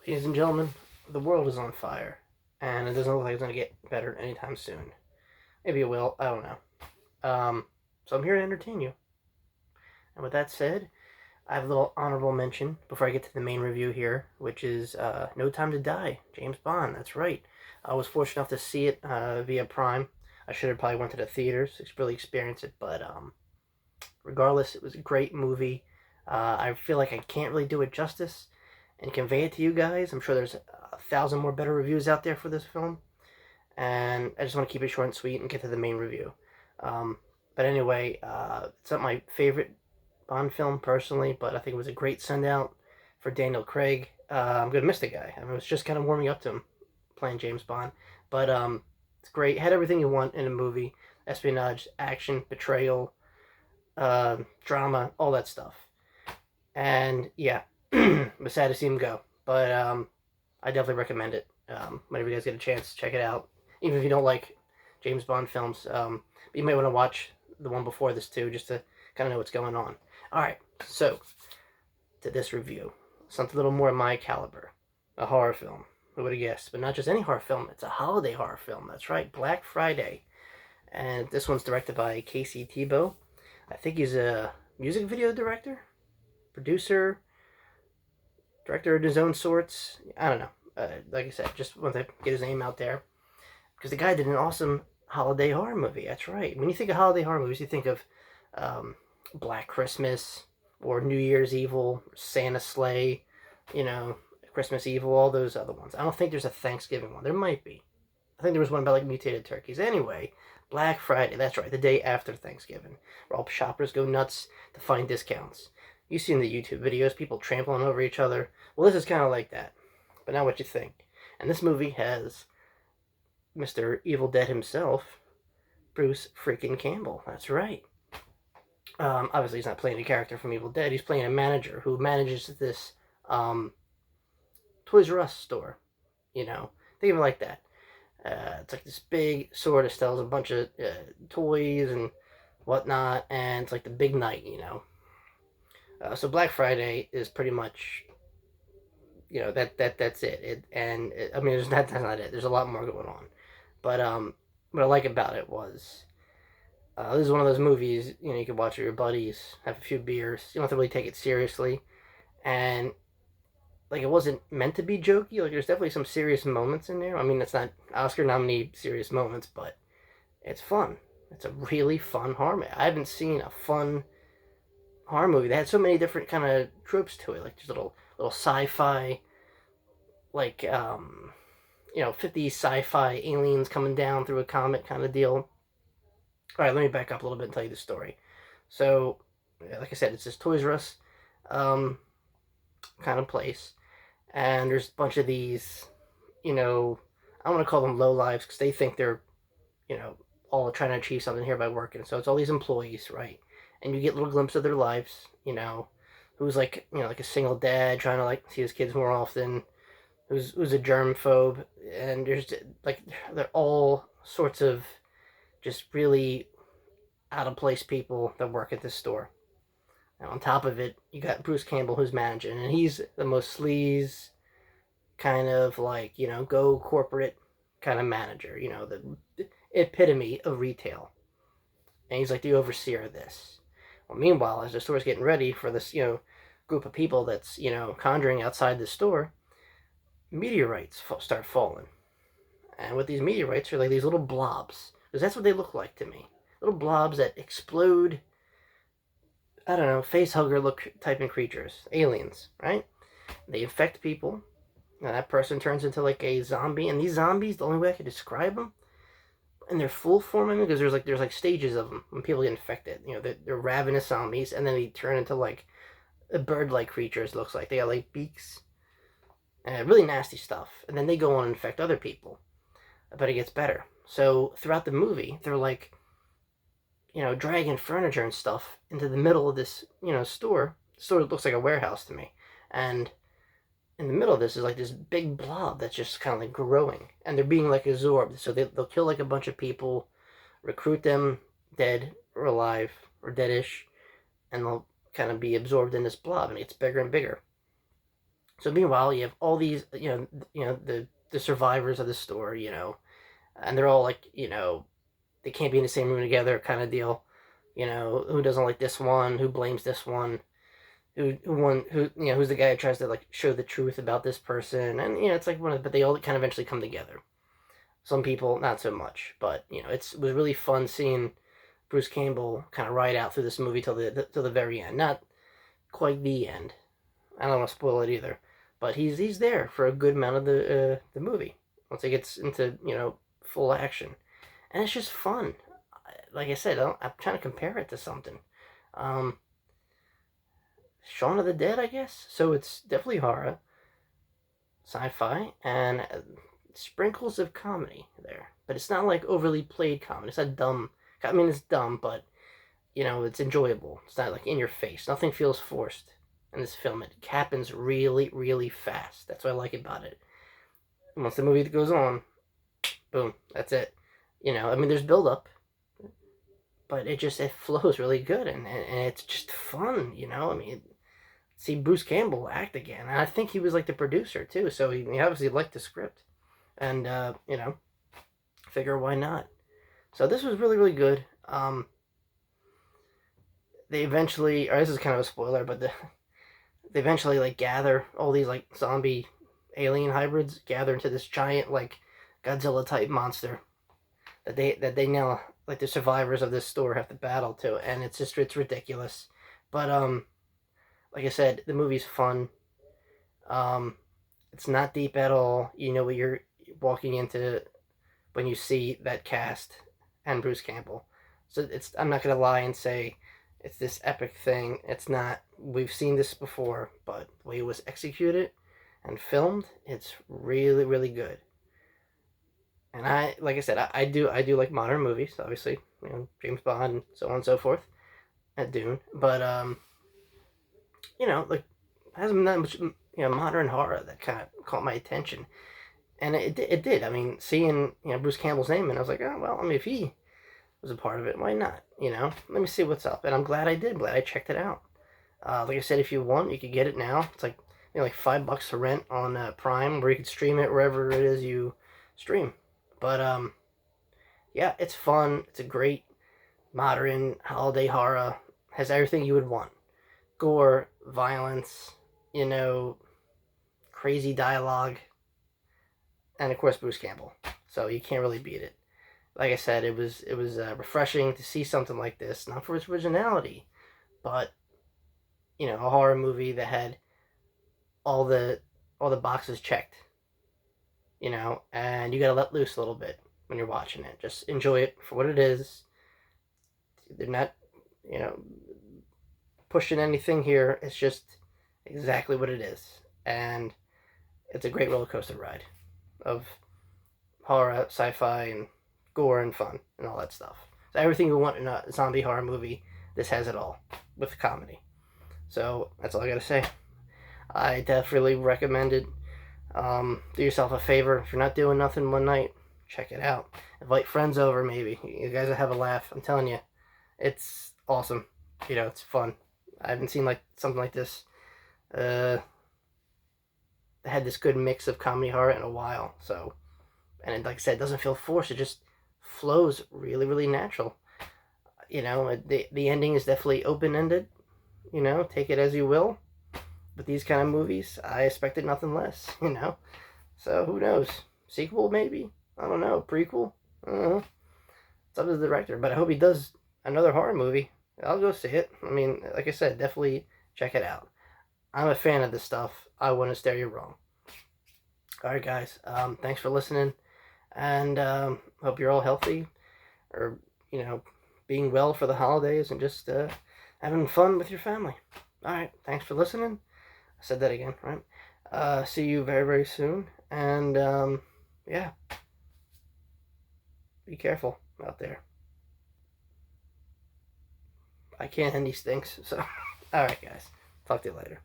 Ladies and gentlemen, the world is on fire, and it doesn't look like it's going to get better anytime soon. Maybe it will, I don't know. So I'm here to entertain you. And with that said, I have a little honorable mention before I get to the main review here, which is No Time to Die, James Bond. That's right. I was fortunate enough to see it via Prime. I should have probably went to the theaters to really experience it, but regardless, it was a great movie. I feel like I can't really do it justice and convey it to you guys. I'm sure there's 1,000 more better reviews out there for this film, and I just want to keep it short and sweet and get to the main review. Um, but anyway, it's not my favorite Bond film personally, but I think it was a great send out for Daniel Craig. I'm gonna miss the guy. I mean, I was just kind of warming up to him playing James Bond, but it's great. It had everything you want in a movie: espionage, action, betrayal, drama, all that stuff. And yeah, I'm sad to see him go, but I definitely recommend it. Whenever you guys get a chance, check it out. Even if you don't like James Bond films, you might want to watch the one before this too, just to kind of know what's going on. All right, so to this review, something a little more of my caliber, a horror film. Who would have guessed? But not just any horror film; it's a holiday horror film. That's right, Black Friday, and this one's directed by Casey Tebow. I think he's a music video director, producer, director of his own sorts. I don't know. Like I said, just want to get his name out there because the guy did an awesome holiday horror movie. That's right. When you think of holiday horror movies, you think of Black Christmas or New Year's Evil, Santa Sleigh, you know, Christmas Evil, all those other ones. I don't think there's a Thanksgiving one. There might be. I think there was one about like mutated turkeys. Anyway, Black Friday. That's right. The day after Thanksgiving, where all shoppers go nuts to find discounts. You've seen the YouTube videos, people trampling over each other. Well, this is kind of like that. But now what you think? And this movie has Mr. Evil Dead himself, Bruce freaking Campbell. That's right. Obviously, he's not playing a character from Evil Dead. He's playing a manager who manages this Toys R Us store. You know, think of it like that. It's like this big store that sells a bunch of toys and whatnot, and it's like the big night, you know. So Black Friday is pretty much, you know, that's it. I mean, that's not it. There's a lot more going on, but what I like about it was this is one of those movies, you know, you can watch with your buddies, have a few beers. You don't have to really take it seriously, and like it wasn't meant to be jokey. Like there's definitely some serious moments in there. I mean, it's not Oscar nominee serious moments, but it's fun. It's a really fun horror movie. I haven't seen a fun horror movie that had so many different kind of tropes to it. Like there's little sci-fi, like you know, 50s sci-fi aliens coming down through a comet kind of deal. All right, let me back up a little bit and tell you the story. So, like I said, it's this Toys R Us kind of place, and there's a bunch of these, you know, I want to call them low lives because they think they're, you know, all trying to achieve something here by working. So it's all these employees, right? And you get little glimpses of their lives, you know, who's like, you know, like a single dad trying to like see his kids more often, who's a germphobe, and there's like they're all sorts of just really out of place people that work at this store. And on top of it, you got Bruce Campbell who's managing, and he's the most sleaze kind of like, you know, go corporate kind of manager, you know, the epitome of retail. And he's like the overseer of this. Well, meanwhile, as the store's getting ready for this, you know, group of people that's, you know, conjuring outside the store, meteorites start falling. And with these meteorites are like these little blobs, because that's what they look like to me. Little blobs that explode. I don't know, face hugger look type of creatures, aliens, right? They infect people. Now that person turns into like a zombie, and these zombies, the only way I could describe them, in their full form, I mean, because there's like stages of them when people get infected. You know, they're ravenous zombies, and then they turn into like bird-like creatures. Looks like they got like beaks, and really nasty stuff. And then they go on and infect other people, but it gets better. So throughout the movie, they're like, you know, dragging furniture and stuff into the middle of this, you know, store. The store looks like a warehouse to me, and in the middle of this is like this big blob that's just kind of like growing, and they're being like absorbed. So they'll kill like a bunch of people, recruit them, dead or alive or deadish, and they'll kind of be absorbed in this blob, and it gets bigger and bigger. So meanwhile, you have all these, the survivors of the store, and they're all like, they can't be in the same room together, kind of deal. Who doesn't like this one? Who blames this one? Who's the guy who tries to like show the truth about this person? And it's like but they all kind of eventually come together. Some people not so much, but it was really fun seeing Bruce Campbell kind of ride out through this movie till the very end. Not quite the end. I don't want to spoil it either, but he's there for a good amount of the movie once it gets into full action, and it's just fun. Like I said, I'm trying to compare it to something. Um, Shaun of the Dead, I guess. So it's definitely horror, sci-fi, and sprinkles of comedy there. But it's not like overly played comedy. It's not dumb. I mean, it's dumb, but it's enjoyable. It's not like in your face. Nothing feels forced in this film. It happens really, really fast. That's what I like about it. And once the movie goes on, boom, that's it. I mean, there's build up, but it flows really good, and it's just fun. I mean, see Bruce Campbell act again, and I think he was like the producer too, so he obviously liked the script, and figure why not. So this was really, really good. They eventually, or this is kind of a spoiler, but they eventually like gather all these like zombie alien hybrids gather into this giant like Godzilla type monster that they now like the survivors of this store have to battle to, and it's ridiculous. But like I said, the movie's fun. Um, it's not deep at all. You know what you're walking into when you see that cast and Bruce Campbell. So I'm not gonna lie and say it's this epic thing. It's not. We've seen this before, but the way it was executed and filmed, it's really, really good. And like I said, I do like modern movies, obviously, James Bond and so on and so forth, at Dune. But like hasn't that much modern horror that kind of caught my attention, and it did. I mean, seeing Bruce Campbell's name, and I was like, oh well, I mean, if he was a part of it, why not? Let me see what's up, and I'm glad I did. Glad I checked it out. Like I said, if you want, you could get it now. It's like like $5 to rent on Prime, where you could stream it wherever it is you stream. But yeah, it's fun. It's a great modern holiday horror. Has everything you would want: gore, violence, you know, crazy dialogue, and of course Bruce Campbell. So you can't really beat it. Like I said, it was refreshing to see something like this, not for its originality, but a horror movie that had all the boxes checked. And you gotta let loose a little bit when you're watching it. Just enjoy it for what it is. They're not, you know, pushing anything here. It's just exactly what it is, and it's a great roller coaster ride of horror, sci-fi, and gore and fun and all that stuff. So everything you want in a zombie horror movie, this has it all with comedy. So that's all I gotta say. I definitely recommend it. Do yourself a favor if you're not doing nothing one night, check it out. Invite friends over, maybe. You guys will have a laugh. I'm telling you, it's awesome. It's fun. I haven't seen like something like this. Had this good mix of comedy horror in a while. So, and like I said, it doesn't feel forced. It just flows really, really natural. The ending is definitely open ended. Take it as you will. With these kind of movies, I expected nothing less. So who knows? Sequel maybe? I don't know. Prequel? I don't know. It's up to the director, but I hope he does another horror movie. I'll go see it. I mean, like I said, definitely check it out. I'm a fan of this stuff. I wouldn't stare you wrong. Alright guys, thanks for listening, and hope you're all healthy, or, being well for the holidays, and just having fun with your family. Alright, thanks for listening. I said that again, right? See you very, very soon, and yeah, be careful out there. I can't end these things, so alright guys, talk to you later.